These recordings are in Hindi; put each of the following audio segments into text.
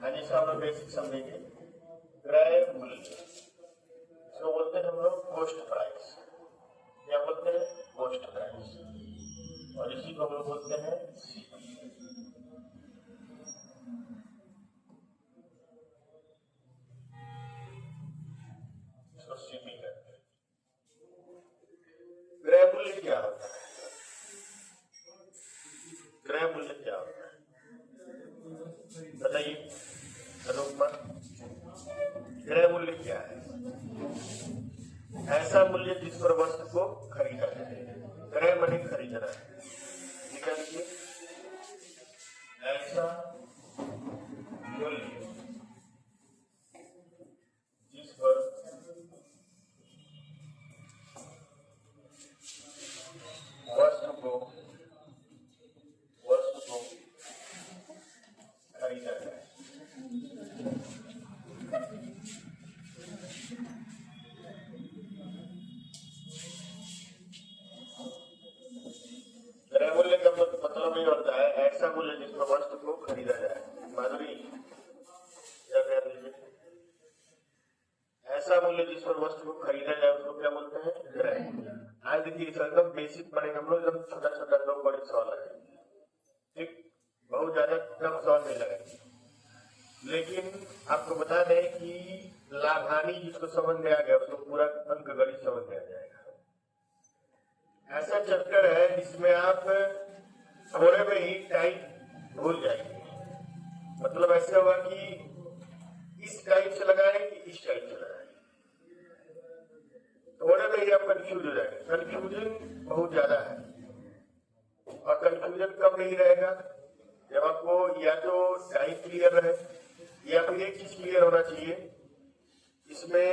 हाँ जी, हम लोग बेसिक समझेंगे। क्रय मूल्य इसको बोलते हैं हम लोग कॉस्ट प्राइस। क्या बोलते हैं? Cost price. और इसी को हम लोग बोलते हैं सीपी करते हैं। क्रय मूल्य क्या होता है? क्रय मूल्य क्या होता है बताइए अनुपमा। क्रय मूल्य क्या है? ऐसा मूल्य जिस पर वस्तु को खरीदा जाए। क्रय माने खरीदना है। निकाल लीजिए। ऐसा मूल्य जिस पर वस्तु को खरीदा जाए। क्रय मूल्य का मतलब ये होता है ऐसा मूल्य जिस पर वस्तु को खरीदा जाए। माधुरी ऐसा मूल्य जिस पर वस्तु को खरीदा जाए उसको क्या बोलते हैं? क्रय। आज देखिए एकदम बेसिक पढ़ेंगे हम लोग, एकदम छोटा छोटा दो बड़े सवाल है। ठीक, बहुत ज्यादा कम सवाल नहीं लगेंगे। लेकिन आपको बता दें कि लाभ हानि जिसको समझ में आ गया उसको पूरा अंक गणित समझ में आ जाएगा। ऐसा चैप्टर है जिसमें आप थोड़े में ही टाइप भूल जाएंगे। मतलब ऐसे होगा कि इस टाइप से लगाएं कि इस टाइप से लगाएं, थोड़े में ही आप कंफ्यूज हो जाएंगे। कंफ्यूजन बहुत ज्यादा है और कंफ्यूजन कब नहीं रहेगा जब आपको या तो टाइप क्लियर रहे या फिर एक चीज क्लियर होना चाहिए। इसमें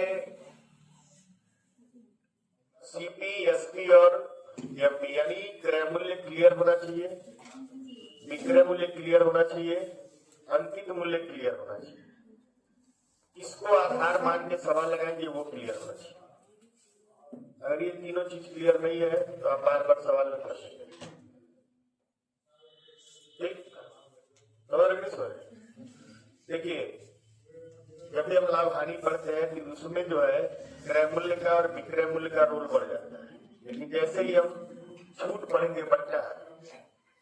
सीपी, एसपी और एमपी यानी क्रय मूल्य क्लियर होना चाहिए, विक्रय मूल्य क्लियर होना चाहिए, अंकित मूल्य क्लियर होना चाहिए। इसको आधार मान के सवाल लगाएंगे वो क्लियर होना चाहिए। अगर ये तीनों चीज क्लियर नहीं है तो आप बार बार सवाल नहीं कर सकते। ठीक, देखिए जब भी हम लाभ हानि पढ़ते हैं तो उसमें जो है क्रय मूल्य का और विक्रय मूल्य का रोल बढ़ जाता है। लेकिन जैसे ही हम छूट पढ़ेंगे, बट्टा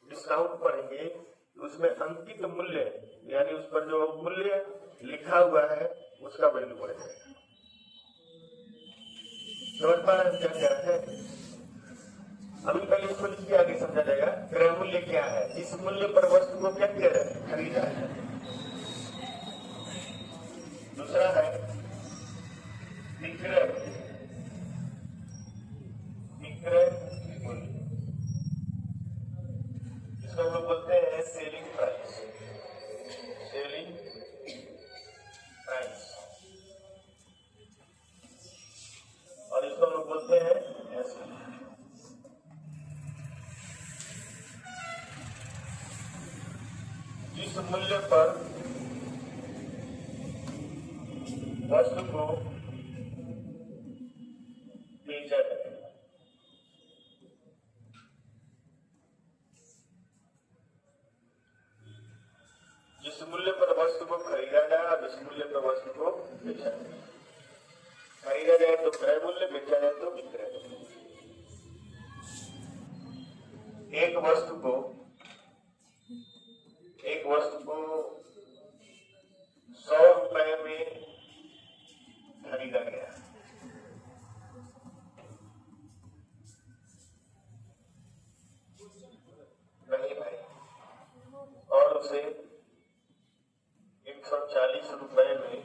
डिस्काउंट पढ़ेंगे, तो उसमें अंकित मूल्य यानी उस पर जो मूल्य लिखा हुआ है उसका वैल्यू बढ़ जाएगा। समझ पा रहे हैं क्या कह रहे हैं? अभी पहले इसको लिखिए, आगे समझा जाएगा। क्रय मूल्य क्या है? इस मूल्य पर वस्तु को क्या किया जाए? खरीदा है। दूसरा है विक्रय मूल्य, इसको हम लोग बोलते हैं सेलिंग प्राइस। सेलिंग प्राइस और इसको हम लोग बोलते हैं एसपी। जिस मूल्य पर वस्तु को बेचा जाए। जिस मूल्य पर वस्तु को खरीदा जाए और जिस मूल्य पर वस्तु को बेचा जाए। खरीदा जाए तो क्रय मूल्य, बेचा जाए तो विक्रय मूल्य। एक वस्तु को 100 रुपए में खरीदा गया, नहीं भाई, और उसे 140 रुपए में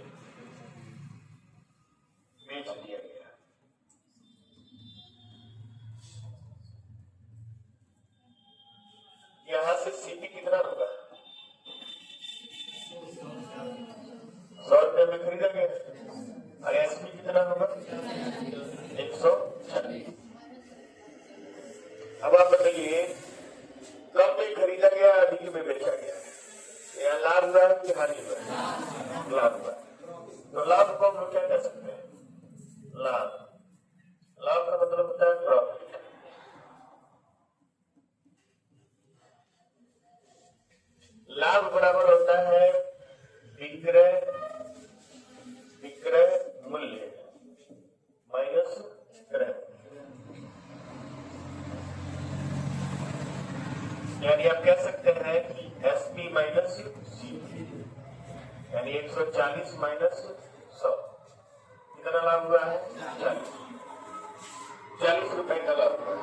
बेच दिया गया। यहां से सीपी कितना होगा? 100 रुपए में खरीदा गया और एसपी कितना होगा? 140। अब आप बताइए कब में खरीदा गया, अधिक में बेचा गया? यहाँ लाभ हुआ कि हानि हुआ? लाभ हुआ। तो लाभ को हम लोग क्या कह सकते हैं? लाभ। लाभ का मतलब होता है प्रॉफिट। लाभ बराबर होता है यानी 140 माइनस 100 कितना लाभ हुआ है? 40 रुपए का लाभ हुआ है।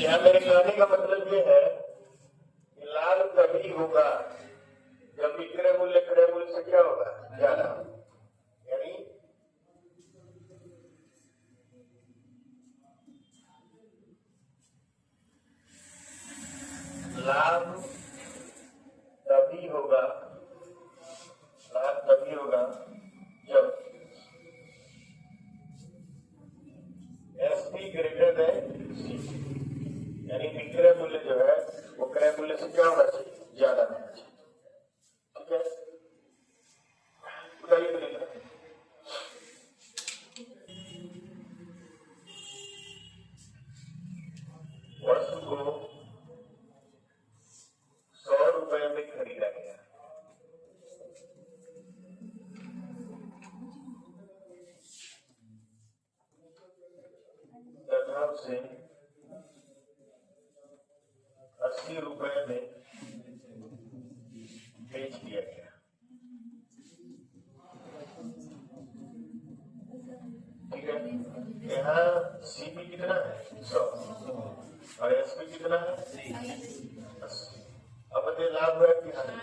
यहाँ मेरे कहने का मतलब ये है कि लाभ तभी होगा जब विक्रय मूल्य क्रय मूल्य से क्या होगा? ज्यादा। यानी लाभ तभी होगा जब एसपी ग्रेटर देन सी, यानी विक्रय मूल्य जो है वो क्रय मूल्य से क्या होना चाहिए? ज्यादा होना चाहिए। ठीक है, उदाहरण के लिए वस्तु को 100 रुपए में खरीदा गया, तथा उसे 80 रुपए में बेच दिया गया। ठीक है, यहाँ सीपी कितना है? 100 और एसपी कितना है? 80। अब बताइए लाभ है कि हानि?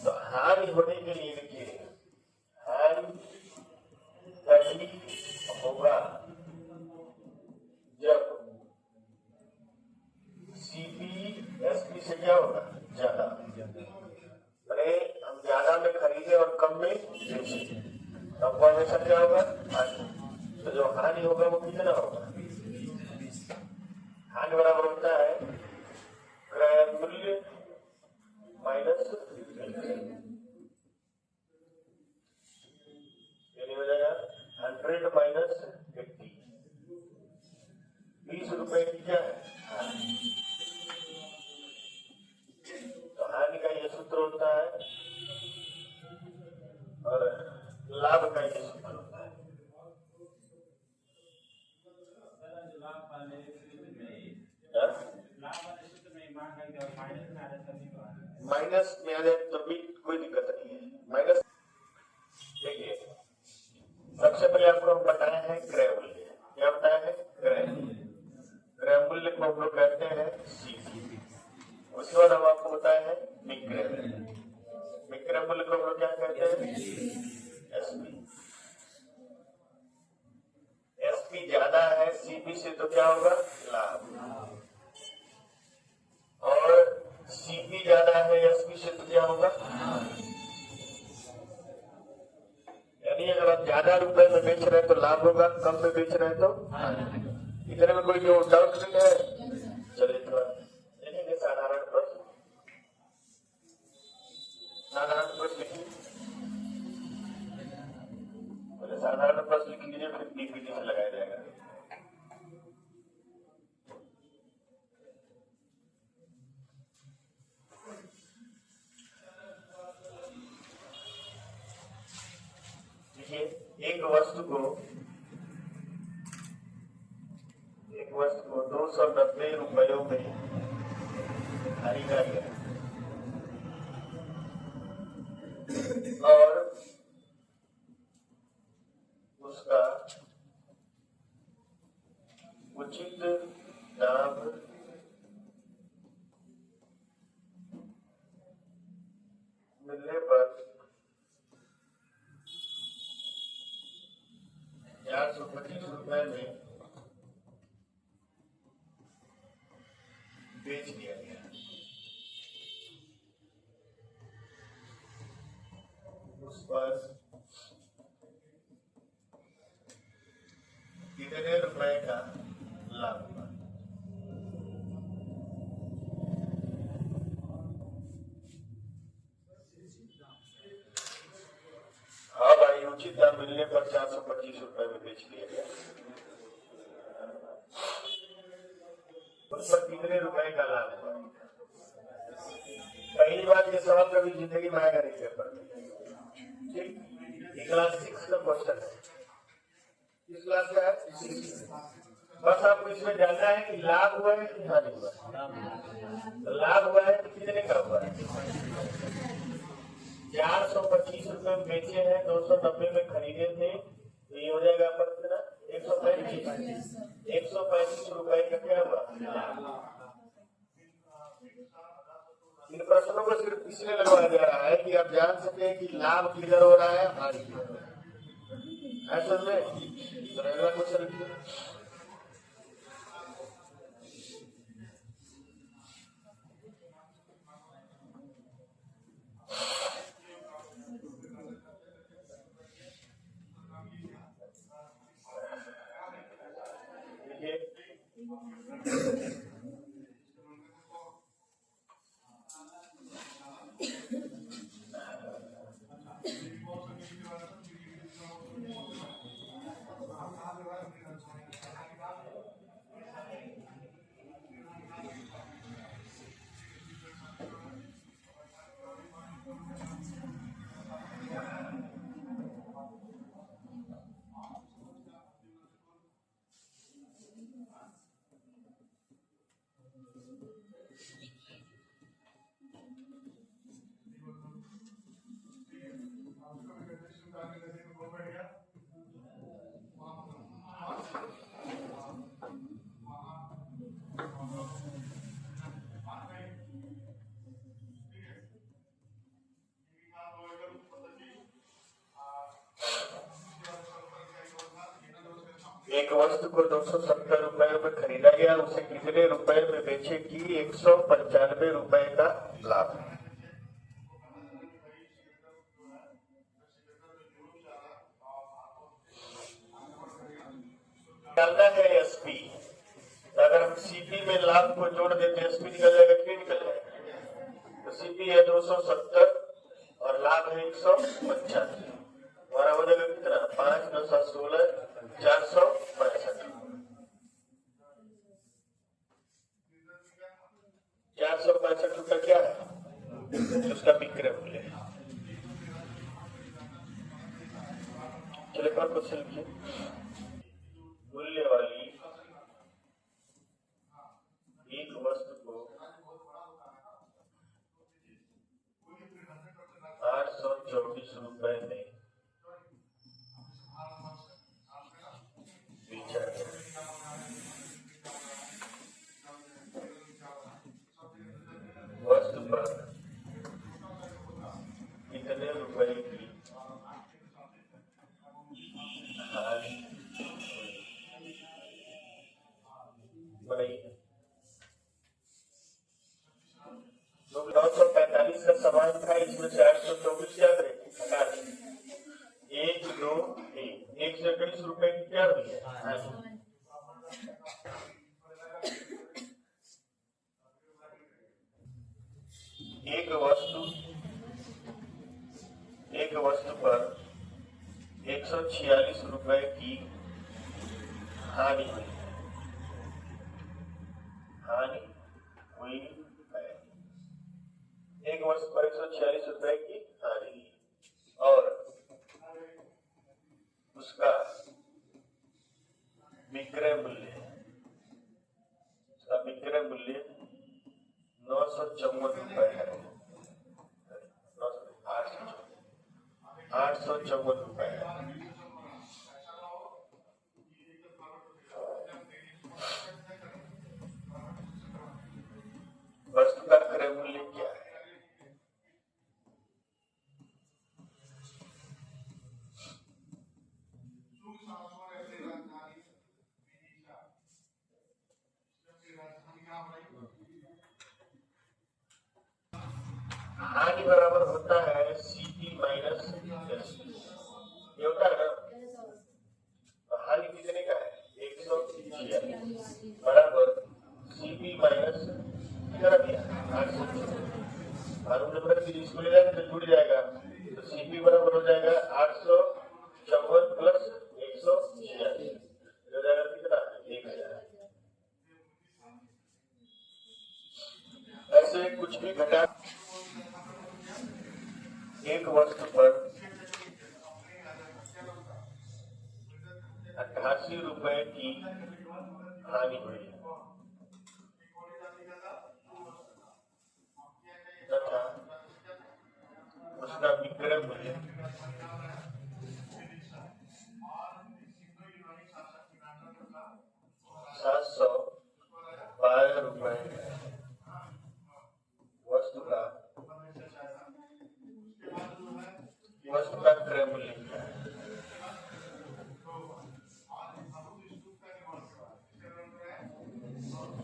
तो हानि होने के लिए देखिए, हानि तभी होगा जब सीपी एसपी से क्या होगा? ज्यादा। अरे हम ज्यादा में खरीदे और कम में बेचे, तब वो हमेशा क्या होगा? हानि। तो जो हानि होगा वो कितना होगा? हानि बराबर होता है क्रय मूल्य माइनस यानी हो जाएगा 100 माइनस 80। 20 रुपए की क्या है? हानि। तो हानि का ये सूत्र होता है और लाभ का ये सूत्र होता है। माइनस में आ जाए तो भी कोई दिक्कत नहीं है। माइनस देखिए, सबसे पहले आपको हम बताए हैं क्रय मूल्य। क्या बताया है? क्रय मूल्य। क्रय मूल्य को हम लोग कहते हैं सीपी। उसके बाद हम आपको बताए हैं विक्रय मूल्य। विक्रय मूल्य को हम लोग क्या कहते हैं? एसपी। एसपी ज्यादा है सीपी से तो क्या होगा? लाभ। और सीपी ज्यादा है एसपी से तो क्या होगा? यानी अगर आप ज्यादा रुपए में बेच रहे हैं तो लाभ होगा, कम में बेच रहे हैं तो हानि। इतने में कोई जो डाउट नहीं है? चलिए थोड़ा देखेंगे साधारण प्रश्न। साधारण प्रश्न लिखिए, साधारण प्रश्न लिख लीजिए, फिर पीपीटी से लगाया जाएगा। एक वस्तु को 290 रुपयों में खरीदा गया और उसका उचित दाम मिलने पर 425 रुपए में बेच दिया गया। उस पर कितने रुपए का लाभ हुआ? हाँ भाई, उचित दाम मिलने पर 425 रुपए में बेच दिया गया। उस पर कितने रुपए का लाभ हुआ? पहली बात, ये सवाल कभी जिंदगी में आएगा नहीं पेपर में। ठीक, क्लास 6 का क्वेश्चन है। किस क्लास का है? 6। बस आपको इसमें जानना है कि लाभ हुआ है कि हानि हुआ है। लाभ हुआ है तो कितने का हुआ है? 425 रुपए में बेचे हैं, 290 में खरीदे थे, तो ये हो जाएगा पर कितना? 135 रुपए का क्या हुआ? इन प्रश्नों को सिर्फ इसलिए लगवाया जा रहा है कि आप जान सके कि लाभ किधर हो रहा है, हानि किधर हो रहा है। ऐसा में तो अगला क्वेश्चन लिखिए। एक वस्तु को 270 रुपए में खरीदा गया, उसे कितने रुपए में बेचे कि 195 रुपए का लाभ है। निकालना है एसपी। अगर हम सीपी में लाभ को जोड़ देते हैं एसपी निकल जाएगा कि निकल जाएगा? तो सीपी है 270 और लाभ है 195। हमारा हो जाएगा कितना? 5 × 7 = 16, 465। 465 रुपया क्या है? उसका विक्रय मूल्य है। चलिए और क्वेश्चन लिखिए। मूल्य वाली एक वस्तु को 824 रुपए में बेचा गया। वस्तु पर कितने रुपए की हानि बनाई? 945 का सामान था, इसमें से 824 याद रहे। 1, 2, 3, 131 रुपए की क्या हुई है? एक वस्तु पर 146 रुपए की हानि हुई है। एक वस्तु पर 146 रुपए की हानि और उसका विक्रय मूल्य 954 रुपए है। 854 रुपए है। वस्तु का क्रय मूल्य क्या है? हानि बराबर होता है सीपी माइनस एसपी। ये होता है ना? हानि कितने का है? 146 बराबर सीपी माइनस कितना दिया? 854। नंबर की इसको ले जाएगा तो जुड़ जाएगा, तो सीपी बराबर हो जाएगा 854 प्लस 146 हो जाएगा कितना? 1000। ऐसे कुछ भी घटा एक वस्तु पर 88 रुपए की हानि हुई तथा उसका विक्रय मूल्य 712 रुपए वस्तु का क्रय मूल्य क्या है।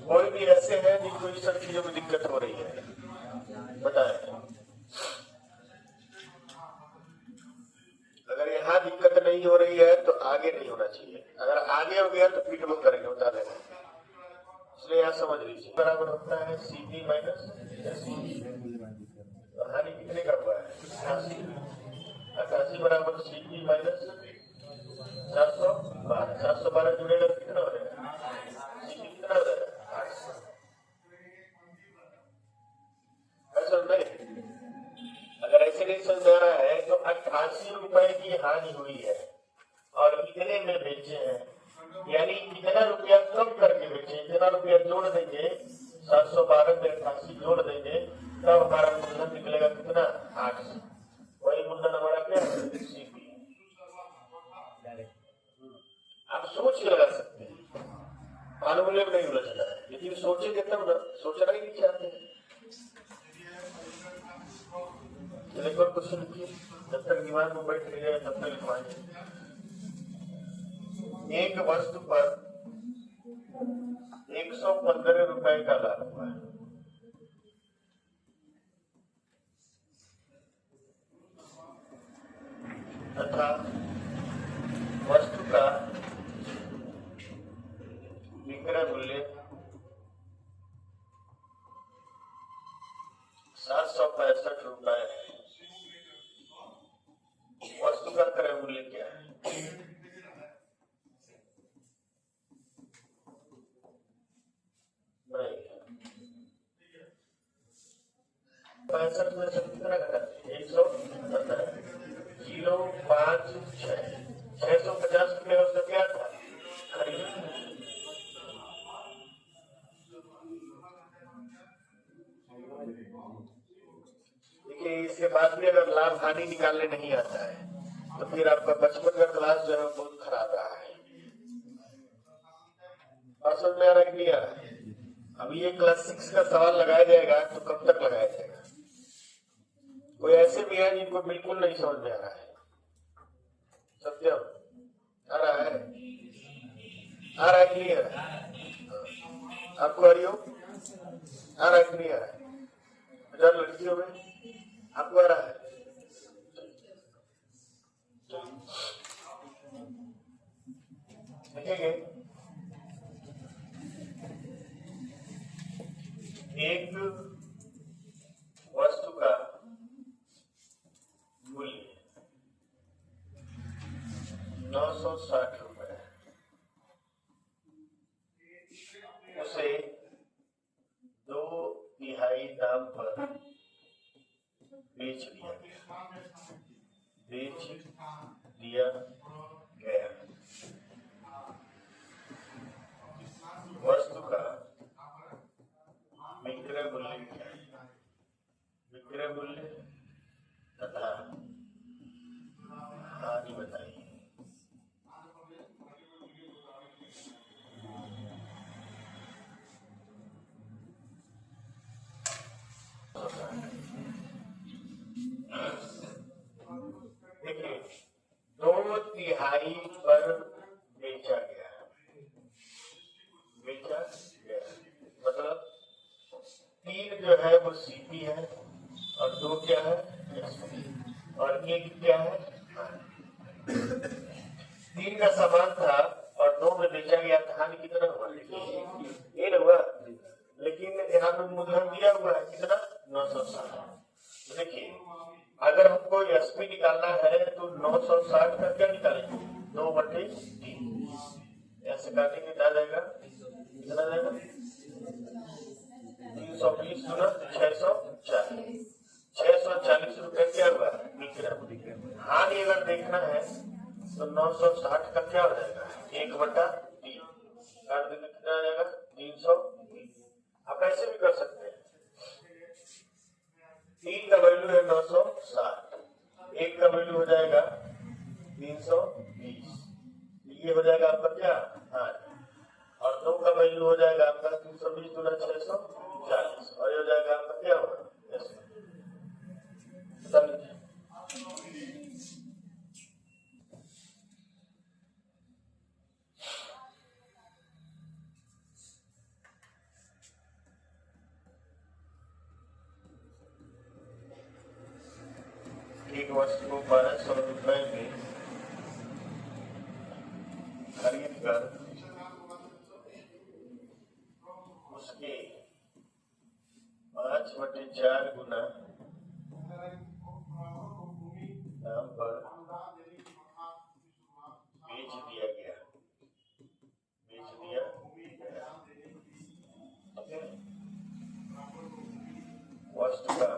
कोई भी ऐसे हैं जिनको इस सब चीजों में दिक्कत हो रही है, बताएं। अगर यहाँ दिक्कत नहीं हो रही है तो आगे नहीं होना चाहिए, अगर आगे हो गया तो पीठ बंद करेंगे, बता देंगे। इसलिए यहाँ समझ लीजिए बराबर होता है CP माइनस हानि कितने का हुआ है 88 बराबर CP माइनस 712 जुड़ेगा कितना हो जाएगा, CP कितना हो जाएगा 800। अगर ऐसे नहीं समझ आ रहा है तो 88 रुपए की हानि हुई है और इतने में बेचे हैं, यानी कितना रुपया कम करके बेचे, इतना रुपया जोड़ देंगे 712 में 88 जोड़ देंगे तब हमारा मूलधन निकलेगा कितना 800। वही मूलधन हमारा क्या है CP। आप सोच के लगा सकते हैं, अनुमूल्य में नहीं उलझना है, लेकिन सोचेंगे तब ना, सोचना ही नहीं चाहते हैं। एक और क्वेश्चन लिखिए, जब तक दिमाग में बैठ रही है तब तक लिखवाएंगे। एक वस्तु पर 115 रुपए का लाभ हुआ है तथा वस्तु का विक्रय मूल्य 765 रुपए है। वस्तु का क्रय मूल्य क्या है। नहीं 65 में से कितना घटा 117 056 650 रुपये उसका क्या था खरीद। देखिए इसके बाद भी अगर लाभ हानि निकालने नहीं आता है तो फिर आपका बचपन का क्लास जो है बहुत खराब रहा है। और समझ में आ रहा है कि नहीं आ रहा है। अभी ये क्लास 6 का सवाल लगाया जाएगा तो कब तक लगाया जाएगा। कोई ऐसे भी है जिनको बिल्कुल नहीं समझ में आ रहा है। सत्यम आ रहा है कि नहीं आ रहा है। आपको हरिओम आ रहा है कि नहीं आ रहा है। हजार लड़कियों में आपको आ रहा है। देखेंगे एक वस्तु का मूल्य 960 रुपए, उसे 2/3 दाम पर बेच दिया गया। वस्तु का विक्रय मूल्य क्या है। विक्रय मूल्य तथा हानि बताइए। देखिए 2/3 पर बेचा गया मतलब 3 जो है वो CP है और 2 क्या है SP और 1 क्या है 3 का सामान था और 2 में बेचा गया था। हानि कितना हुआ ये हुआ, लेकिन यहाँ पे मूलधन दिया हुआ है कितना 960। देखिए अगर हमको SP निकालना है तो 960 का क्या निकालेंगे 2/3 ऐसे काटेंगे क्या जाएगा कितना जाएगा 320 गुना 640 रुपए क्या हुआ विक्रय। हानि अगर देखना है तो 960 का क्या हो जाएगा 1/3 काट देंगे कितना ऐसे भी कर सकते हैं। 3 का वैल्यू है 960, 1 का वैल्यू हो जाएगा 320, ये हो जाएगा आपका क्या 8, और 2 का वैल्यू हो जाएगा आपका 320 गुना 640, और ये हो जाएगा आपका क्या होगा 10। एक वस्तु को 1200 रुपए में खरीद कर उसके 5/4 गुना दाम पर बेच दिया गया। वस्तु का